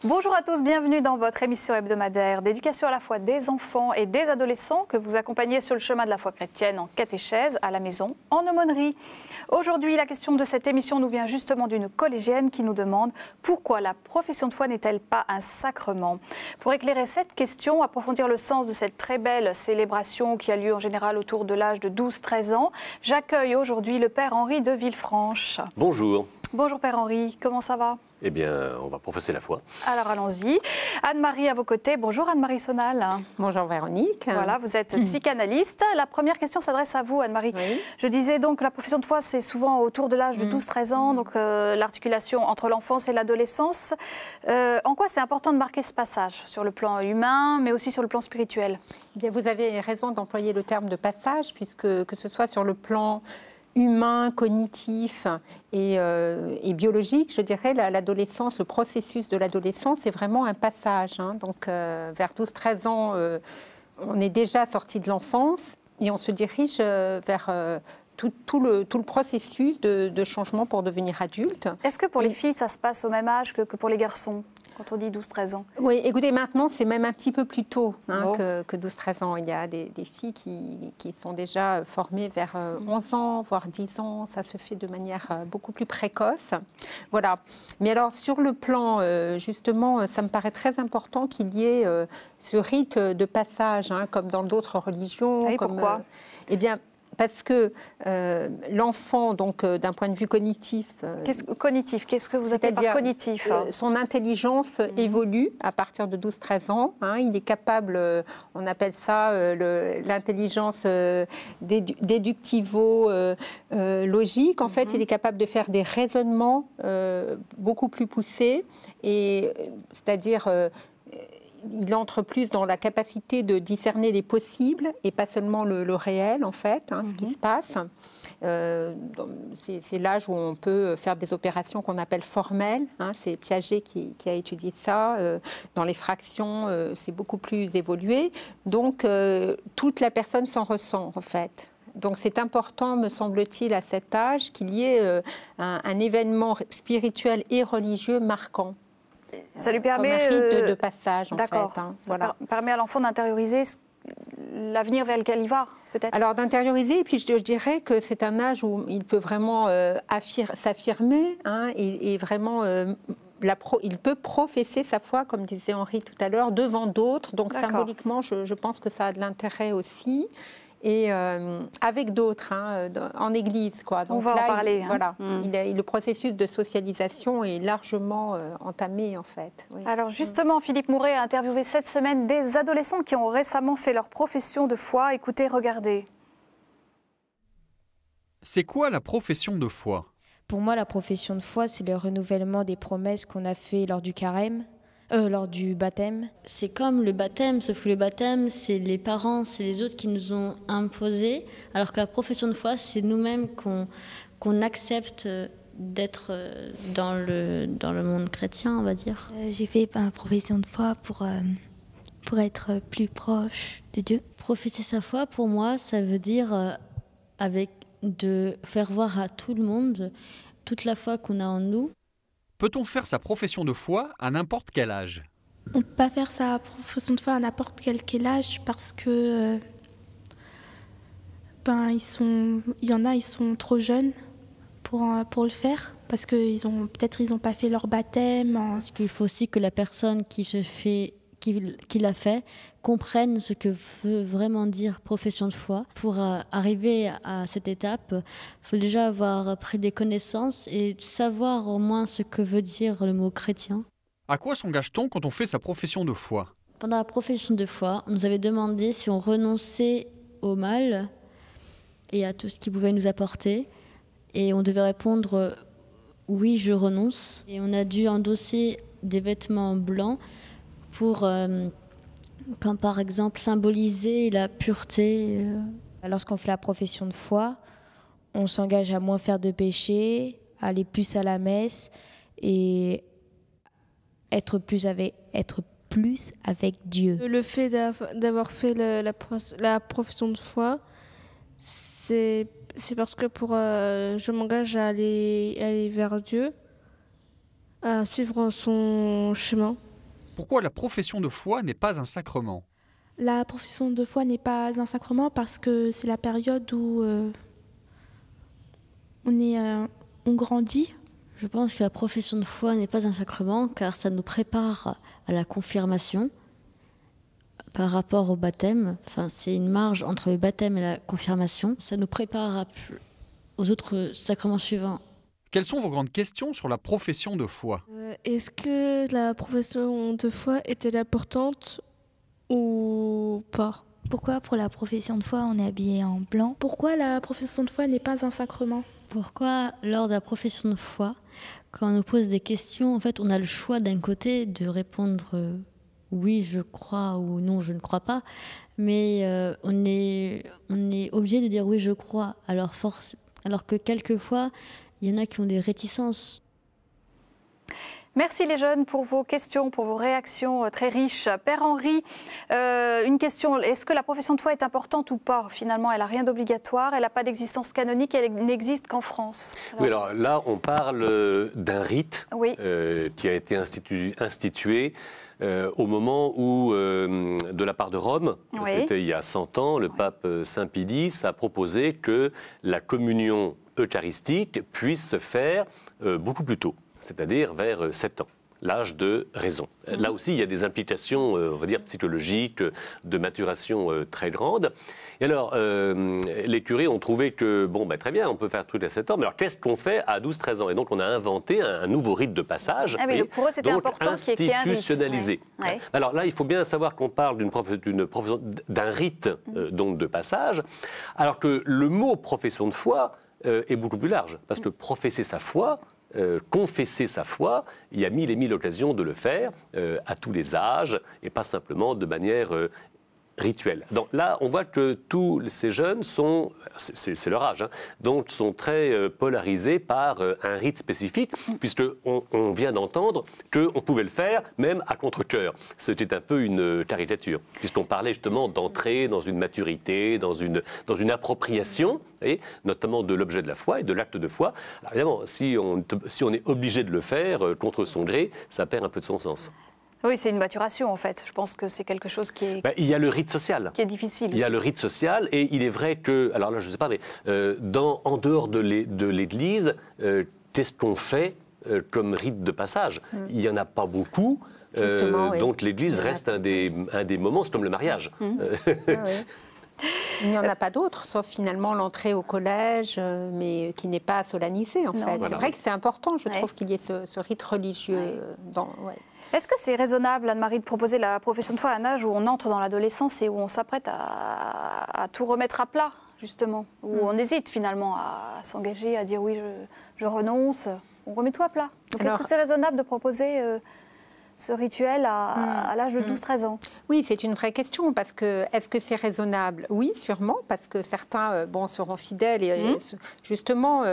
Bonjour à tous, bienvenue dans votre émission hebdomadaire d'éducation à la fois des enfants et des adolescents que vous accompagnez sur le chemin de la foi chrétienne en catéchèse, à la maison, en aumônerie. Aujourd'hui, la question de cette émission nous vient justement d'une collégienne qui nous demande pourquoi la profession de foi n'est-elle pas un sacrement? Pour éclairer cette question, approfondir le sens de cette très belle célébration qui a lieu en général autour de l'âge de 12-13 ans, j'accueille aujourd'hui le Père Henri de Villefranche. Bonjour. Bonjour Père Henri, comment ça va? Eh bien, on va professer la foi. Alors allons-y. Anne-Marie à vos côtés. Bonjour Anne-Marie Sonal. Bonjour Véronique. Voilà, vous êtes psychanalyste. La première question s'adresse à vous Anne-Marie. Oui. Je disais donc que la profession de foi c'est souvent autour de l'âge de 12-13 ans, donc l'articulation entre l'enfance et l'adolescence. En quoi c'est important de marquer ce passage sur le plan humain, mais aussi sur le plan spirituel? Eh bien, vous avez raison d'employer le terme de passage, puisque que ce soit sur le plan humain, cognitif et biologique, je dirais, l'adolescence, le processus de l'adolescence, c'est vraiment un passage. Donc, vers 12-13 ans, on est déjà sorti de l'enfance et on se dirige vers tout le processus de changement pour devenir adulte. Est-ce que pour les filles, ça se passe au même âge que pour les garçons ? Quand on dit 12-13 ans. Oui, écoutez, maintenant, c'est même un petit peu plus tôt que 12-13 ans. Il y a des filles qui sont déjà formées vers 11 ans, voire 10 ans. Ça se fait de manière beaucoup plus précoce. Voilà. Mais alors, sur le plan, justement, ça me paraît très important qu'il y ait ce rite de passage, comme dans d'autres religions. Oui, pourquoi eh bien, parce que l'enfant, donc d'un point de vue cognitif... Qu'est-ce que vous appelez par cognitif? Son intelligence évolue à partir de 12-13 ans. Il est capable, on appelle ça l'intelligence déductivo-logique. En fait, il est capable de faire des raisonnements beaucoup plus poussés, c'est-à-dire... il entre plus dans la capacité de discerner les possibles et pas seulement le réel, en fait, ce qui se passe. C'est l'âge où on peut faire des opérations qu'on appelle formelles. C'est Piaget qui a étudié ça. Dans les fractions, c'est beaucoup plus évolué. Donc, toute la personne s'en ressent, en fait. Donc c'est important, me semble-t-il, à cet âge, qu'il y ait un événement spirituel et religieux marquant. Ça lui permet comme un rite de passage, en fait. Ça permet à l'enfant d'intérioriser l'avenir vers lequel il va, peut-être. Alors d'intérioriser, et puis je dirais que c'est un âge où il peut vraiment s'affirmer et vraiment... il peut professer sa foi, comme disait Henri tout à l'heure, devant d'autres. Donc symboliquement, je pense que ça a de l'intérêt aussi. Et avec d'autres, en église, quoi. Donc on va là, en parler. Le processus de socialisation est largement entamé, en fait. Oui. Alors justement, Philippe Mouret a interviewé cette semaine des adolescents qui ont récemment fait leur profession de foi. Écoutez, regardez. C'est quoi la profession de foi? Pour moi, la profession de foi, c'est le renouvellement des promesses qu'on a fait lors du carême. Lors du baptême. C'est comme le baptême, sauf que le baptême, c'est les parents, c'est les autres qui nous ont imposé, alors que la profession de foi, c'est nous-mêmes qu'on accepte d'être dans le monde chrétien, on va dire. J'ai fait ma profession de foi pour être plus proche de Dieu. Professer sa foi, pour moi, ça veut dire de faire voir à tout le monde toute la foi qu'on a en nous. Peut-on faire sa profession de foi à n'importe quel âge? On ne peut pas faire sa profession de foi à n'importe quel âge parce que il y en a, ils sont trop jeunes pour le faire parce que peut-être ils n'ont pas fait leur baptême. Parce qu'il faut aussi que la personne qui l'a fait comprenne ce que veut vraiment dire profession de foi. Pour arriver à cette étape, il faut déjà avoir pris des connaissances et savoir au moins ce que veut dire le mot chrétien. À quoi s'engage-t-on quand on fait sa profession de foi? Pendant la profession de foi, on nous avait demandé si on renonçait au mal et à tout ce qui pouvait nous apporter. Et on devait répondre « oui, je renonce ». Et on a dû endosser des vêtements blancs pour, comme par exemple, symboliser la pureté. Lorsqu'on fait la profession de foi, on s'engage à moins faire de péché, à aller plus à la messe et être plus avec Dieu. Le fait d'avoir fait la profession de foi, c'est parce que je m'engage à aller vers Dieu, à suivre son chemin. Pourquoi la profession de foi n'est pas un sacrement? La profession de foi n'est pas un sacrement parce que c'est la période où on grandit. Je pense que la profession de foi n'est pas un sacrement car ça nous prépare à la confirmation par rapport au baptême. Enfin, c'est une marge entre le baptême et la confirmation. Ça nous prépare aux autres sacrements suivants. Quelles sont vos grandes questions sur la profession de foi? Est-ce que la profession de foi est-elle importante ou pas? Pourquoi pour la profession de foi on est habillé en blanc? Pourquoi la profession de foi n'est pas un sacrement? Pourquoi, lors de la profession de foi, quand on nous pose des questions, en fait, on a le choix d'un côté de répondre oui, je crois ou non, je ne crois pas, mais on est obligé de dire oui, je crois, alors que quelquefois, il y en a qui ont des réticences. Merci les jeunes pour vos questions, pour vos réactions très riches. Père Henri, une question, est-ce que la profession de foi est importante ou pas? Finalement, elle n'a rien d'obligatoire, elle n'a pas d'existence canonique, elle n'existe qu'en France. Oui, alors là, on parle d'un rite oui. Qui a été institué au moment où, de la part de Rome, oui. C'était il y a 100 ans, le pape Saint Pie X a proposé que la communion eucharistique puisse se faire beaucoup plus tôt, c'est-à-dire vers 7 ans, l'âge de raison. Là aussi, il y a des implications, on va dire, psychologiques, de maturation très grandes. Et alors, les curés ont trouvé que, bon, ben, très bien, on peut faire tout à 7 ans, mais alors qu'est-ce qu'on fait à 12-13 ans? Et donc, on a inventé un nouveau rite de passage, ah oui, donc pour eux, c'était important institutionnalisé. Ouais. Ouais. Alors là, il faut bien savoir qu'on parle d'un rite donc de passage, alors que le mot profession de foi est beaucoup plus large, parce que professer sa foi, confesser sa foi, il y a mille et mille occasions de le faire à tous les âges et pas simplement de manière rituelle. Donc là, on voit que tous ces jeunes sont, c'est leur âge, hein, donc sont très polarisés par un rite spécifique, puisqu'on vient d'entendre qu'on pouvait le faire même à contre-cœur. C'était un peu une caricature, puisqu'on parlait justement d'entrer dans une maturité, dans une appropriation, et notamment de l'objet de la foi et de l'acte de foi. Alors évidemment, si on est obligé de le faire contre son gré, ça perd un peu de son sens. Oui, c'est une maturation en fait. Je pense que c'est quelque chose qui est... il y a le rite social. Qui est difficile aussi. Il y a le rite social et il est vrai que, alors là je ne sais pas, mais en dehors de l'Église, qu'est-ce qu'on fait comme rite de passage? Il n'y en a pas beaucoup. Oui. Donc l'Église reste un des moments, c'est comme le mariage. Il n'y en a pas d'autres, sauf finalement l'entrée au collège, mais qui n'est pas solennisée en fait. Voilà. C'est vrai que c'est important, je trouve, qu'il y ait ce rite religieux dans... Est-ce que c'est raisonnable, Anne-Marie, de proposer la profession de foi à un âge où on entre dans l'adolescence et où on s'apprête à tout remettre à plat, justement, où on hésite finalement à s'engager, à dire oui, je renonce, on remet tout à plat. Donc est-ce que c'est raisonnable de proposer ce rituel à l'âge de 12-13 ans? Oui, c'est une vraie question, parce que est-ce que c'est raisonnable? Oui, sûrement, parce que certains seront fidèles et justement,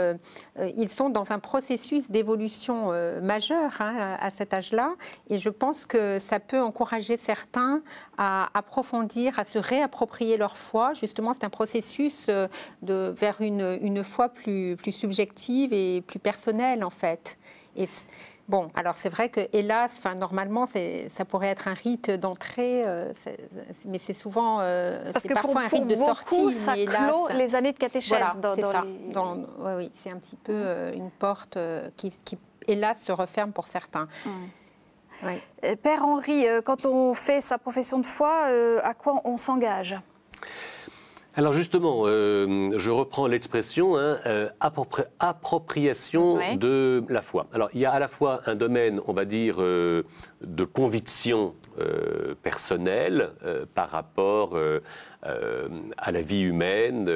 ils sont dans un processus d'évolution majeur à cet âge-là, et je pense que ça peut encourager certains à approfondir, à se réapproprier leur foi. Justement, c'est un processus vers une foi plus subjective et plus personnelle, en fait. Et bon, alors c'est vrai que, hélas, normalement, ça pourrait être un rite d'entrée, mais c'est souvent, parce que parfois un rite de sortie. Beaucoup, ça clôt les années de catéchèse. Voilà, oui, c'est un petit peu une porte qui, hélas, se referme pour certains. Oui. Père Henri, quand on fait sa profession de foi, à quoi on s'engage? Alors justement, je reprends l'expression appropriation de la foi. Alors il y a à la fois un domaine, on va dire, de conviction personnelle par rapport à la vie humaine,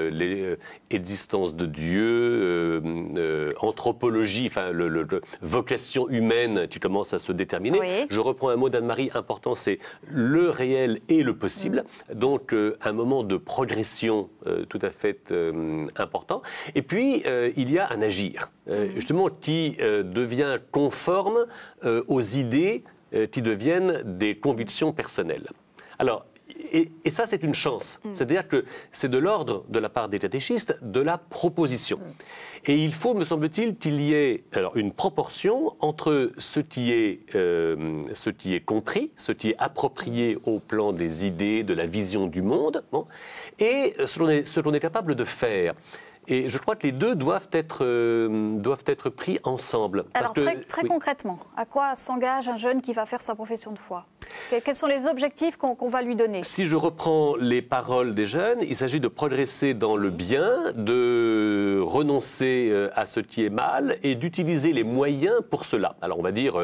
l'existence de Dieu, anthropologie, enfin vocation humaine qui commence à se déterminer. Oui. Je reprends un mot d'Anne-Marie important, c'est le réel et le possible. Donc un moment de progression tout à fait important. Et puis il y a un agir, justement, qui devient conforme aux idées qui deviennent des convictions personnelles. Alors, Et ça, c'est une chance. C'est-à-dire que c'est de l'ordre, de la part des catéchistes, de la proposition. Et il faut, me semble-t-il, qu'il y ait alors, une proportion entre ce qui est compris, ce qui est approprié au plan des idées, de la vision du monde, bon, et ce qu'on est capable de faire. Et je crois que les deux doivent être pris ensemble. Alors, très concrètement, à quoi s'engage un jeune qui va faire sa profession de foi? Quels sont les objectifs qu'on va lui donner? Si je reprends les paroles des jeunes, il s'agit de progresser dans le bien, de renoncer à ce qui est mal et d'utiliser les moyens pour cela. Alors on va dire,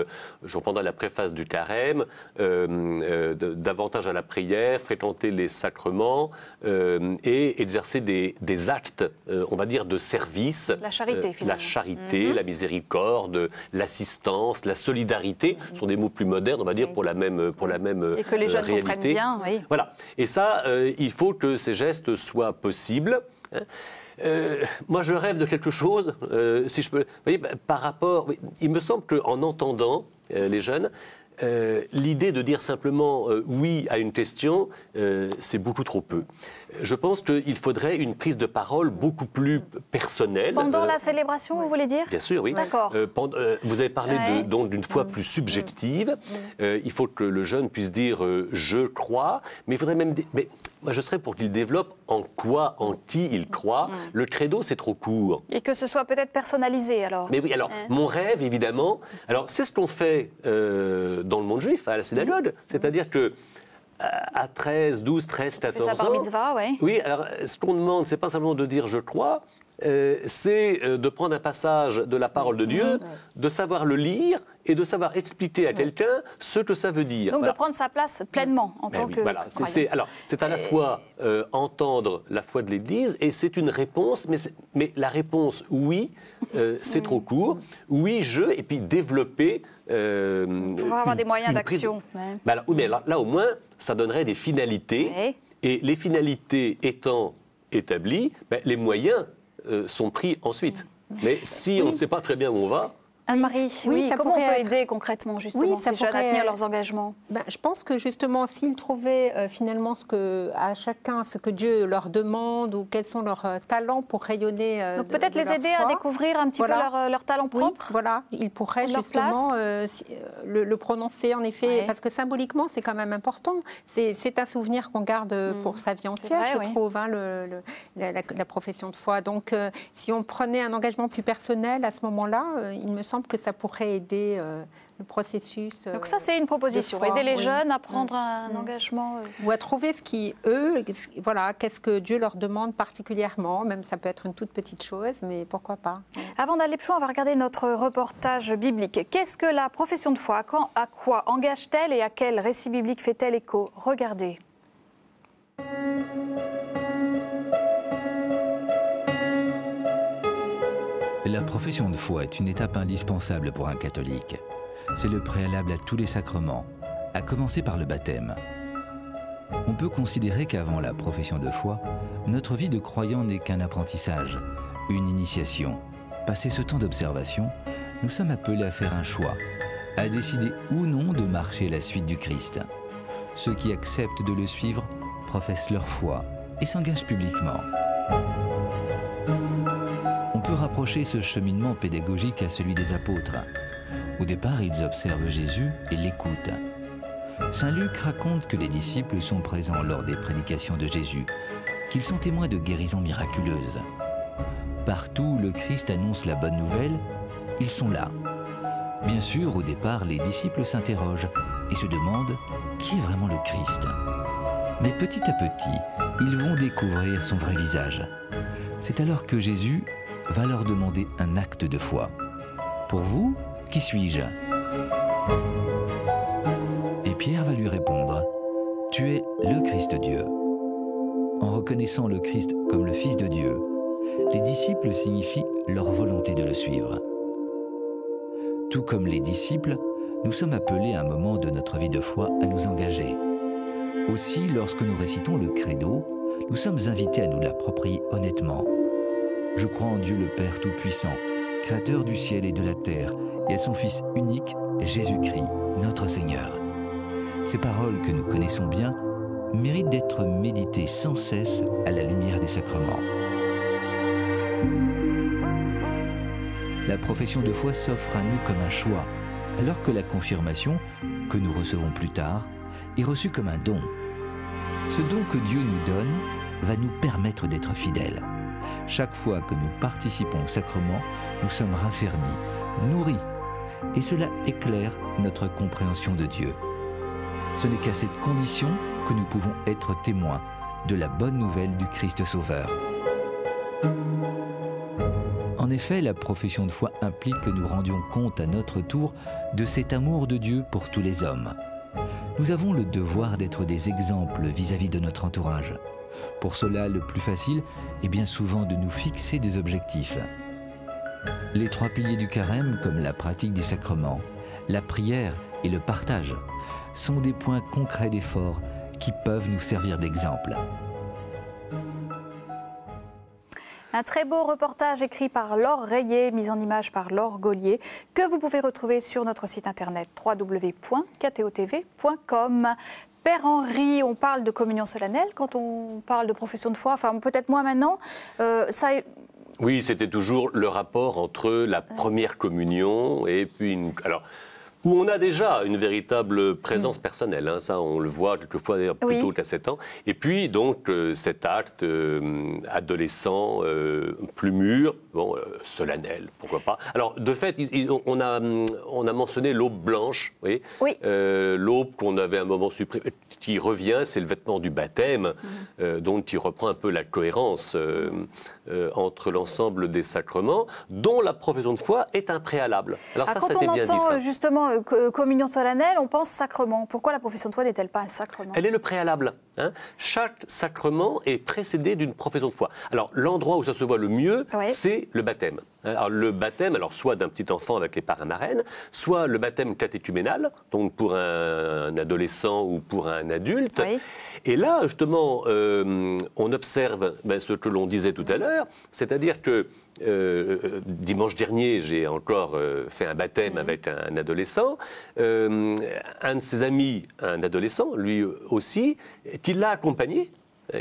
je reprendrai la préface du carême, davantage à la prière, fréquenter les sacrements et exercer des actes, on va dire, de service. La charité, finalement. La charité, la miséricorde, l'assistance, la solidarité, sont des mots plus modernes, on va dire, pour la même et que les jeunes réalité. comprennent bien, oui. Voilà. Et ça, il faut que ces gestes soient possibles. Moi, je rêve de quelque chose, si je peux... Vous voyez, par rapport... Il me semble qu'en entendant les jeunes, l'idée de dire simplement oui à une question, c'est beaucoup trop peu. Je pense qu'il faudrait une prise de parole beaucoup plus personnelle. Pendant la célébration, vous voulez dire? Bien sûr, oui. D'accord. Vous avez parlé donc d'une foi plus subjective. Il faut que le jeune puisse dire je crois, mais il faudrait même dire... Mais moi, je serais pour qu'il développe en quoi, en qui il croit. Le credo, c'est trop court. Et que ce soit peut-être personnalisé, alors. Mais oui, alors, mon rêve, évidemment... Alors, c'est ce qu'on fait dans le monde juif, à la synagogue. C'est-à-dire que à 13, 12, 13, 14 ans... C'est sa bar mitzvah, oui. Oui, alors, ce qu'on demande, c'est pas simplement de dire « je crois », c'est de prendre un passage de la parole de Dieu, de savoir le lire et de savoir expliquer à quelqu'un ce que ça veut dire. Donc voilà. de prendre sa place pleinement en tant que voilà. croyant. Alors, c'est à la fois entendre la foi de l'Église et c'est une réponse, mais la réponse « oui », c'est trop court. « Oui, je », et puis développer... pouvoir avoir des moyens d'action. Voilà. Oui, mais là, au moins, ça donnerait des finalités. Et les finalités étant établies, les moyens sont pris ensuite. Mais si on ne sait pas très bien où on va... Anne-Marie, comment on peut aider concrètement justement ces jeunes à tenir leurs engagements? Je pense que justement, s'ils trouvaient finalement à chacun ce que Dieu leur demande ou quels sont leurs talents pour rayonner. Donc peut-être les aider à découvrir un petit peu leurs talents propres. Oui, voilà, ils pourraient justement le prononcer en effet, parce que symboliquement c'est quand même important. C'est un souvenir qu'on garde pour sa vie entière, je trouve, la profession de foi. Donc si on prenait un engagement plus personnel à ce moment-là, il me semble que ça pourrait aider le processus. Donc ça, c'est une proposition, aider les jeunes à prendre un engagement. Ou à trouver ce qui, eux, qu'est-ce que Dieu leur demande particulièrement, même ça peut être une toute petite chose, mais pourquoi pas. Avant d'aller plus loin, on va regarder notre reportage biblique. Qu'est-ce que la profession de foi? À quoi engage-t-elle et à quel récit biblique fait-elle écho? Regardez. La profession de foi est une étape indispensable pour un catholique. C'est le préalable à tous les sacrements, à commencer par le baptême. On peut considérer qu'avant la profession de foi, notre vie de croyant n'est qu'un apprentissage, une initiation. Passé ce temps d'observation, nous sommes appelés à faire un choix, à décider ou non de marcher à la suite du Christ. Ceux qui acceptent de le suivre professent leur foi et s'engagent publiquement. On peut rapprocher ce cheminement pédagogique à celui des apôtres. Au départ, ils observent Jésus et l'écoutent. Saint Luc raconte que les disciples sont présents lors des prédications de Jésus, qu'ils sont témoins de guérisons miraculeuses. Partout où le Christ annonce la bonne nouvelle, ils sont là. Bien sûr, au départ, les disciples s'interrogent et se demandent qui est vraiment le Christ. Mais petit à petit, ils vont découvrir son vrai visage. C'est alors que Jésus va leur demander un acte de foi. Pour vous, qui suis-je? Et Pierre va lui répondre, tu es le Christ Dieu. En reconnaissant le Christ comme le Fils de Dieu, les disciples signifient leur volonté de le suivre. Tout comme les disciples, nous sommes appelés à un moment de notre vie de foi à nous engager. Aussi, lorsque nous récitons le credo, nous sommes invités à nous l'approprier honnêtement. Je crois en Dieu le Père Tout-Puissant, Créateur du ciel et de la terre, et à son Fils unique, Jésus-Christ, notre Seigneur. Ces paroles que nous connaissons bien, mérite d'être médité sans cesse à la lumière des sacrements. La profession de foi s'offre à nous comme un choix, alors que la confirmation, que nous recevons plus tard, est reçue comme un don. Ce don que Dieu nous donne va nous permettre d'être fidèles. Chaque fois que nous participons au sacrement, nous sommes raffermis, nourris, et cela éclaire notre compréhension de Dieu. Ce n'est qu'à cette condition que nous pouvons être témoins de la bonne nouvelle du Christ Sauveur. En effet, la profession de foi implique que nous rendions compte à notre tour de cet amour de Dieu pour tous les hommes. Nous avons le devoir d'être des exemples vis-à-vis de notre entourage. Pour cela, le plus facile est bien souvent de nous fixer des objectifs. Les 3 piliers du carême, comme la pratique des sacrements, la prière et le partage, sont des points concrets d'effort qui peuvent nous servir d'exemple. Un très beau reportage écrit par Laure Rayet, mis en image par Laure Gaulier, que vous pouvez retrouver sur notre site internet www.ktotv.com. Père Henri, on parle de communion solennelle quand on parle de profession de foi, enfin peut-être moins maintenant. Oui, c'était toujours le rapport entre la première communion et puis alors, où on a déjà une véritable présence personnelle, hein, ça on le voit quelquefois d'ailleurs plutôt qu'à 7 ans, et puis donc cet acte adolescent, plus mûr, bon, solennel, pourquoi pas. Alors de fait, on a mentionné l'aube blanche, oui. L'aube qu'on avait un moment supprimé, qui revient, c'est le vêtement du baptême, dont il reprend un peu la cohérence entre l'ensemble des sacrements, dont la profession de foi est un préalable. Alors ça, c'était bien dit, ça. Quand on entend justement communion solennelle, on pense sacrement. Pourquoi la profession de foi n'est-elle pas un sacrement? Elle est le préalable. Hein. Chaque sacrement est précédé d'une profession de foi. Alors, l'endroit où ça se voit le mieux, c'est le baptême. Alors, le baptême, alors, soit d'un petit enfant avec les parrains marraines, soit le baptême catéchuménal, donc pour un adolescent ou pour un adulte. Et là, justement, on observe ce que l'on disait tout à l'heure, c'est-à-dire que dimanche dernier, j'ai encore fait un baptême avec un adolescent. Un de ses amis, un adolescent, lui aussi, qui l'a accompagné.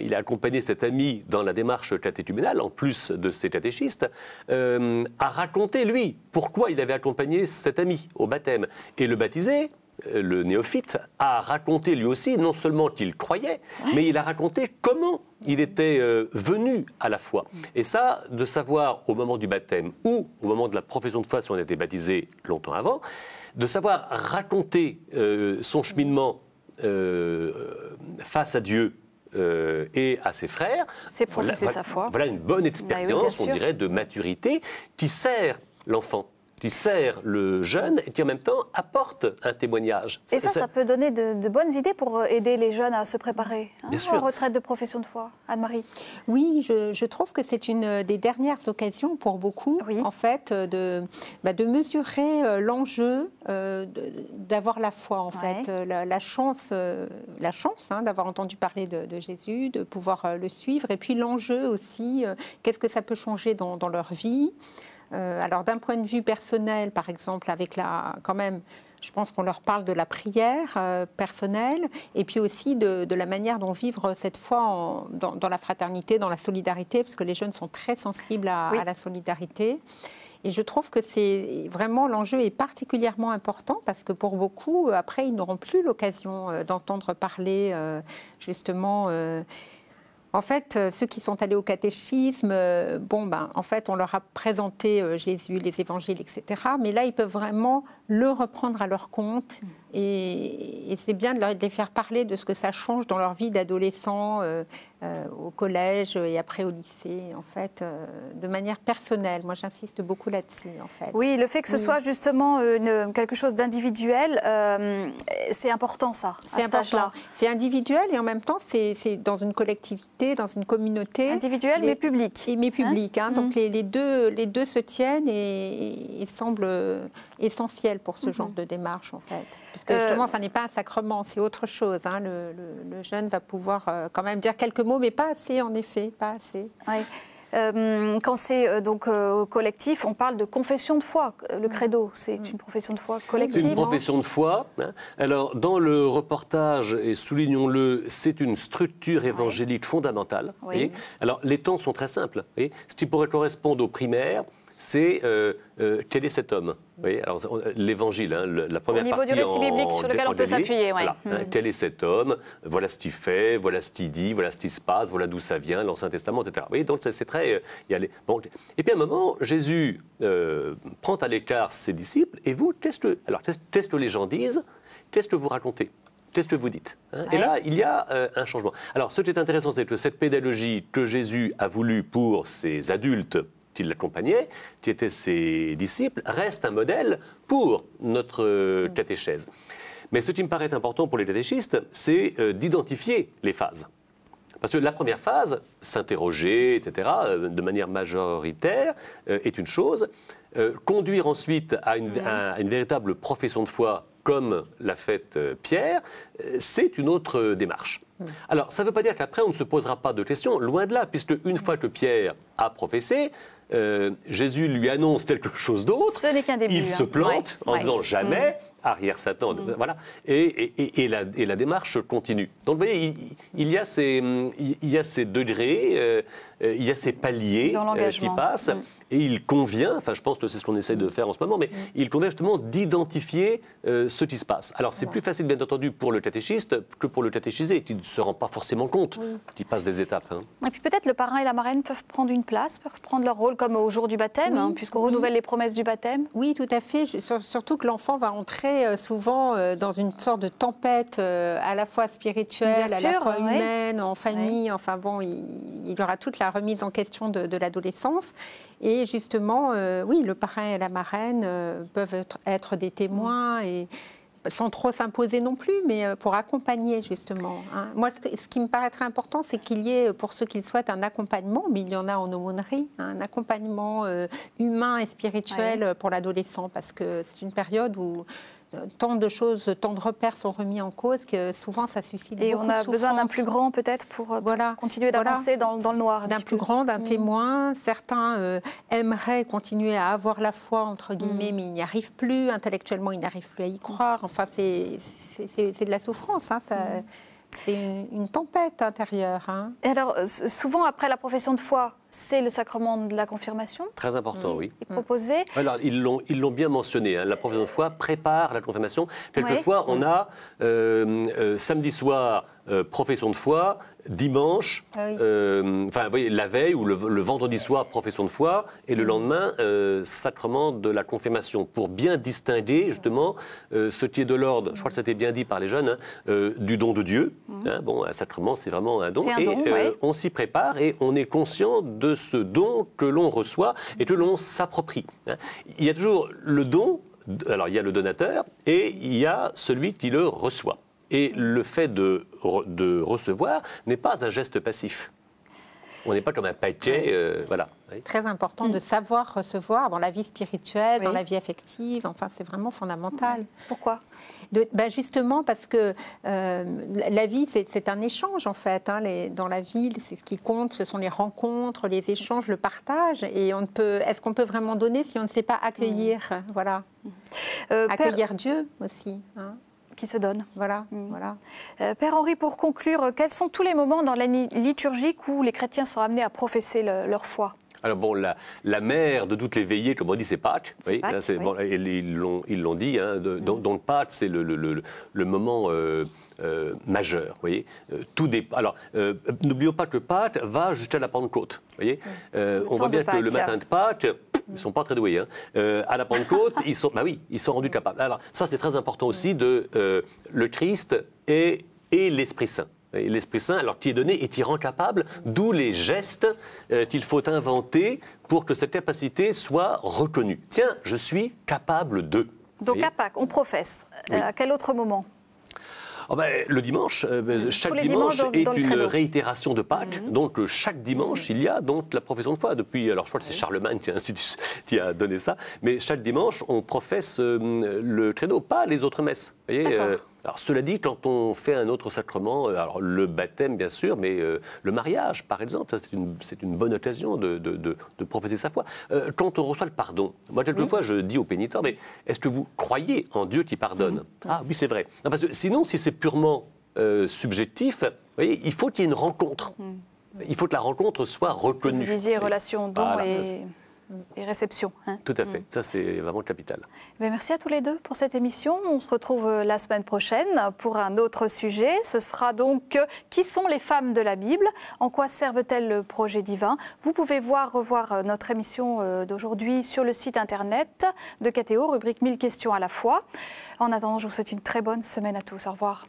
Il a accompagné cet ami dans la démarche catéchuménale, en plus de ses catéchistes, a raconté, lui, pourquoi il avait accompagné cet ami au baptême. Et le baptisé, le néophyte, a raconté lui aussi, non seulement qu'il croyait, mais il a raconté comment il était venu à la foi. Et ça, de savoir au moment du baptême ou au moment de la profession de foi, si on était baptisé longtemps avant, de savoir raconter son cheminement face à Dieu et à ses frères, c'est professer sa foi. Voilà une bonne expérience, on dirait, de maturité qui sert l'enfant, qui sert le jeune et qui en même temps apporte un témoignage. Et ça peut donner de bonnes idées pour aider les jeunes à se préparer à la retraite de profession de foi. Anne-Marie? Oui, je trouve que c'est une des dernières occasions pour beaucoup, en fait, de mesurer l'enjeu d'avoir la foi, en fait, la chance d'avoir entendu parler de Jésus, de pouvoir le suivre, et puis l'enjeu aussi, qu'est-ce que ça peut changer dans leur vie. Alors d'un point de vue personnel, par exemple, quand même, je pense qu'on leur parle de la prière personnelle, et puis aussi de la manière dont vivre cette foi dans la fraternité, dans la solidarité, parce que les jeunes sont très sensibles à la solidarité. Et je trouve que c'est vraiment, l'enjeu est particulièrement important, parce que pour beaucoup, après, ils n'auront plus l'occasion d'entendre parler justement. En fait, ceux qui sont allés au catéchisme, en fait, on leur a présenté Jésus, les évangiles, etc. Mais là, ils peuvent vraiment le reprendre à leur compte. Et c'est bien de les faire parler de ce que ça change dans leur vie d'adolescent, au collège et après au lycée, en fait, de manière personnelle. Moi, j'insiste beaucoup là-dessus, en fait. Oui, le fait que ce soit justement quelque chose d'individuel, c'est important, ça, c'est important. C'est individuel et en même temps, c'est dans une collectivité, dans une communauté. Individuel, mais public. Mais public. Donc les deux se tiennent et semblent essentiels pour ce genre de démarche, en fait. Parce que justement, ça n'est pas un sacrement, c'est autre chose. Le jeune va pouvoir quand même dire quelques mots, mais pas assez, en effet, pas assez. Oui. Quand c'est donc collectif, on parle de confession de foi. Le credo, c'est une profession de foi collective. C'est une profession de foi. Hein. Alors, dans le reportage, et soulignons-le, c'est une structure évangélique fondamentale. Oui. Alors, les temps sont très simples. Ce qui pourrait correspondre au primaire, c'est quel est cet homme? L'évangile, hein, la première partie. Au niveau du récit biblique sur lequel on peut s'appuyer. Voilà, quel est cet homme? Voilà ce qu'il fait, voilà ce qu'il dit, voilà ce qui se passe, voilà d'où ça vient, l'Ancien Testament, etc. Donc c'est très. Bon. Et puis à un moment, Jésus prend à l'écart ses disciples et vous, qu'est-ce que les gens disent? Qu'est-ce que vous racontez? Qu'est-ce que vous dites? Et là, il y a un changement. Alors, ce qui est intéressant, c'est que cette pédagogie que Jésus a voulu pour ses adultes qui l'accompagnaient, qui étaient ses disciples, reste un modèle pour notre catéchèse. Mais ce qui me paraît important pour les catéchistes, c'est d'identifier les phases. Parce que la première phase, s'interroger, etc., de manière majoritaire, est une chose. Conduire ensuite à une véritable profession de foi, comme l'a faite Pierre, c'est une autre démarche. Alors, ça ne veut pas dire qu'après, on ne se posera pas de questions, loin de là, puisque une fois que Pierre a professé, Jésus lui annonce quelque chose d'autre. Ce n'est qu'un début. Il se plante en disant jamais, arrière Satan, voilà, et la démarche continue. Donc, vous voyez, il y a ces degrés, il y a ces paliers qui passent, et il convient, enfin, je pense que c'est ce qu'on essaie de faire en ce moment, mais il convient justement d'identifier ce qui se passe. Alors, c'est plus facile, bien entendu, pour le catéchiste que pour le catéchisé, qui ne se rend pas forcément compte qu'il passe des étapes. Hein. Et puis peut-être le parrain et la marraine peuvent prendre une place, peuvent prendre leur rôle comme au jour du baptême, puisqu'on renouvelle les promesses du baptême. Oui, tout à fait. Surtout que l'enfant va entrer souvent dans une sorte de tempête à la fois spirituelle, à la fois humaine, en famille. Enfin bon, il y aura toute la remise en question de l'adolescence. Et justement, oui, le parrain et la marraine peuvent être des témoins et sans trop s'imposer non plus, mais pour accompagner justement. Hein. Moi, ce qui me paraîtrait important, c'est qu'il y ait, pour ceux qui le souhaitent, un accompagnement, mais il y en a en aumônerie, un accompagnement humain et spirituel pour l'adolescent, parce que c'est une période où tant de choses, tant de repères sont remis en cause que souvent ça suscite beaucoup de souffrance. Et on a besoin d'un plus grand peut-être pour continuer d'avancer dans le noir. D'un plus grand, d'un témoin. Certains aimeraient continuer à avoir la foi, entre guillemets, mais ils n'y arrivent plus. Intellectuellement, ils n'arrivent plus à y croire. Enfin, c'est de la souffrance. Hein, c'est une tempête intérieure. Hein. Et alors, souvent après la profession de foi, c'est le sacrement de la confirmation. Très important, oui. Proposé. Alors, ils l'ont bien mentionné. Hein, la profession de foi prépare la confirmation. Quelquefois, on a samedi soir profession de foi, dimanche, enfin, vous voyez, la veille ou le vendredi soir profession de foi, et le lendemain sacrement de la confirmation, pour bien distinguer justement ce qui est de l'ordre. Je crois que ça a été bien dit par les jeunes, du don de Dieu. Hein, bon, un sacrement, c'est vraiment un don. On s'y prépare et on est conscient de ce don que l'on reçoit et que l'on s'approprie. Il y a toujours le don, alors il y a le donateur et il y a celui qui le reçoit. Et le fait de recevoir n'est pas un geste passif. On n'est pas comme un paquet, voilà. Très important de savoir recevoir dans la vie spirituelle, dans la vie affective. Enfin, c'est vraiment fondamental. Pourquoi ? Justement parce que la vie, c'est un échange en fait. Hein, dans la vie, c'est ce qui compte, ce sont les rencontres, les échanges, le partage. Et est-ce qu'on peut vraiment donner si on ne sait pas accueillir voilà. Accueillir Dieu aussi. Hein. Qui se donne. Voilà. Voilà. Père Henri, pour conclure, quels sont tous les moments dans la liturgie où les chrétiens sont amenés à professer leur foi ? Alors bon, la mère de toutes les veillées, comme on dit, c'est Pâques. Oui, Pâques, là, bon, ils l'ont dit. Hein, donc Pâques, c'est le moment majeur. Voyez, alors, n'oublions pas que Pâques va jusqu'à la Pentecôte. Voyez, on voit bien que le matin de Pâques, ils ne sont pas très doués. Hein. À la Pentecôte, ils sont rendus capables. Alors ça, c'est très important aussi le Christ et l'Esprit Saint. L'Esprit Saint, alors qui est donné et qui rend capable, d'où les gestes qu'il faut inventer pour que cette capacité soit reconnue. Tiens, je suis capable de. Donc à Pâques, on professe. À quel autre moment ? Le dimanche, chaque dimanche est une réitération de Pâques. Donc chaque dimanche, il y a donc la profession de foi. Depuis, alors je crois que c'est Charlemagne qui a donné ça, mais chaque dimanche, on professe le credo, pas les autres messes. Vous voyez, Alors, cela dit, quand on fait un autre sacrement, alors le baptême bien sûr, mais le mariage par exemple, c'est une bonne occasion de professer sa foi. Quand on reçoit le pardon, moi quelquefois je dis aux pénitents, mais est-ce que vous croyez en Dieu qui pardonne? Ah oui, c'est vrai. Non, parce que sinon, si c'est purement subjectif, vous voyez, il faut qu'il y ait une rencontre. Il faut que la rencontre soit reconnue. Vous disiez relation don et réception. Hein. Tout à fait, ça c'est vraiment capital. Mais merci à tous les deux pour cette émission. On se retrouve la semaine prochaine pour un autre sujet. Ce sera donc qui sont les femmes de la Bible? En quoi servent-elles le projet divin? Vous pouvez revoir notre émission d'aujourd'hui sur le site internet de KTO, rubrique 1000 questions à la fois. En attendant, je vous souhaite une très bonne semaine à tous. Au revoir.